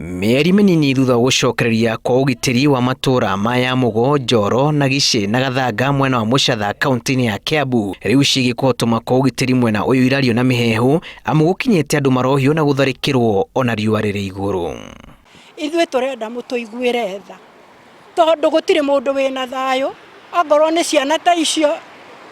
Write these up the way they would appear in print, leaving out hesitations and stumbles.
Mĩeri mĩnini thutha wa gũcokereria kwa ũgitĩri wa matũra maya Mũgo, Njoro na Giche na Gathanga mwena wa Mũchatha kaunti-inĩ ya Kiambu, rĩu cigĩkotoma kwa ũgitĩri mwena ũyũ irario na mĩhehu amu gũkinyĩte andũ marohio na gũtharĩkĩrwo ona riũa rĩrĩ igũrũ. Ithuĩ tũrenda mũtũiguĩre tha, tondũ gũtirĩ mũndũ wĩna thayũ, ongorwo nĩ ciana ta icio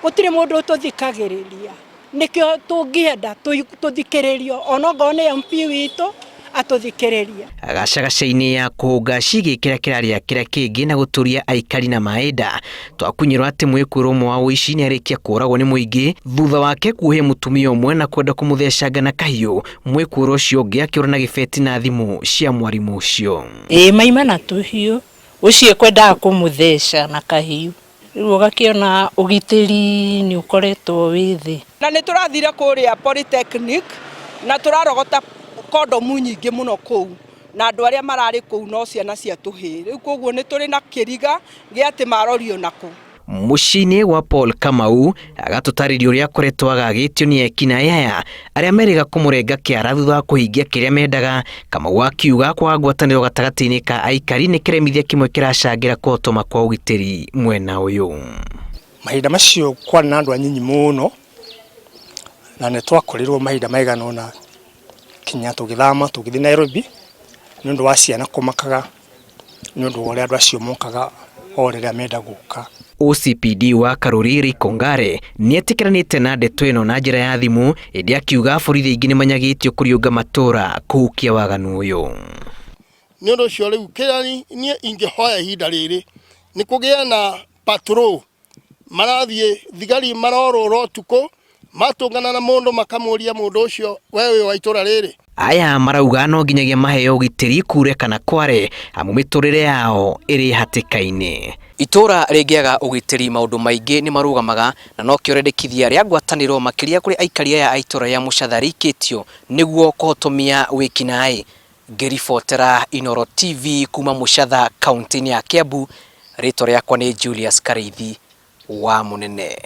gũtirĩ mũndũ ũtũthikagĩrĩria. Nĩkĩo tũngĩenda tũthikĩrĩrio onongorwo nĩ MP witũ atũthikĩrĩria. Gacagaca-inĩ ya kũhũnga cigĩkĩra kĩrarĩa kĩrĩa kĩngĩ na gũtũria aikari na maenda, twakunyĩrwo atĩ mwĩkũĩrwo ũmwe wa ũici nĩarĩkia kũragwo nĩ mũingĩ thutha wake kuohia mũtumia ũmwe na kwenda kũmũthecanga na kahiũ, mwĩkũĩrwo ũcio ũngĩ akĩũra na gĩbeti na thimũ cia mwarimũ ũcio. Maima na tũhiũ ũcio kwendaga kũmũtheca na kahiũ, rĩu ũgakĩona ũgitĩri nĩ ũkoretwo wĩ thĩ. Na nĩ tũrathire kũrĩa Polytechnic na tũrarogota kondomu nyingĩ mũno kũu, na andũ arĩa mararĩ kũu no ciana cia tũhĩĩ. Rĩu koguo nĩ tũrĩ na kĩriga gĩa atĩ marorio nakũ. Mũciĩ-inĩ wa Paul Kamau agatũtarĩria ũrĩa akoretwo agagĩtio nĩ ekinaĩ aya arĩa meriga kũmũrenga kĩara thutha wa kũhingia kĩrĩa mendaga. Kamau akiuga kwa ngwatanĩro gatagatĩ-inĩ ka aikari nĩ kĩremithia kĩmwe kĩracangĩra kũhotoma kwa ũgitĩri mwena ũyũ. Mahinda macio kwarĩ na andũ anyinyi mũno na nĩ twakorirwo mahinda maigana ũna kinya tũgĩthama tũgĩthiĩ Nairobi nĩ ũndũ wa ciana kũmakaga, nĩ ũndũ wa ũrĩa andũ acio mokaga o rĩrĩa menda gũka. OCPD wa Karũri Kongare nĩetĩkĩranĩte na ndeto ĩno na njĩra ya thimũ, ĩndĩ akiuga borithi aingĩ nĩmanyagĩtio kũriũnga matũra kũhukia waganu ũyũ. Nĩ ũndũ ũcio rĩu kĩrĩa niĩ ingĩhoya ihinda rĩrĩ nĩ kũgĩa na patrol, marathiĩ thigari marorwo ũtukũ, matũngana na mũndũ makamũria mũndũ ũcio wewe wa itũra rĩrĩ. Aya marauga no nginyagia maheo ũgitĩri kure kana kware amu mĩtũrĩre yao ĩrĩ hatĩka-inĩ. Itũra rĩngĩaga ũgitĩri maũndũ maingĩ nĩ marũgamaga, na no kĩorendekithia rĩa ngwatanĩro makĩria kũrĩ aikari aya a itũra ya Mũchatha rĩikĩtio nĩguo kũhotomia wĩkinaĩ. Ngĩribotera Inooro TV kuma Mũchatha kaunti-inĩ ya Kiambu, rĩtwa rĩakwa nĩ Julius Kareithi wa Mũnene.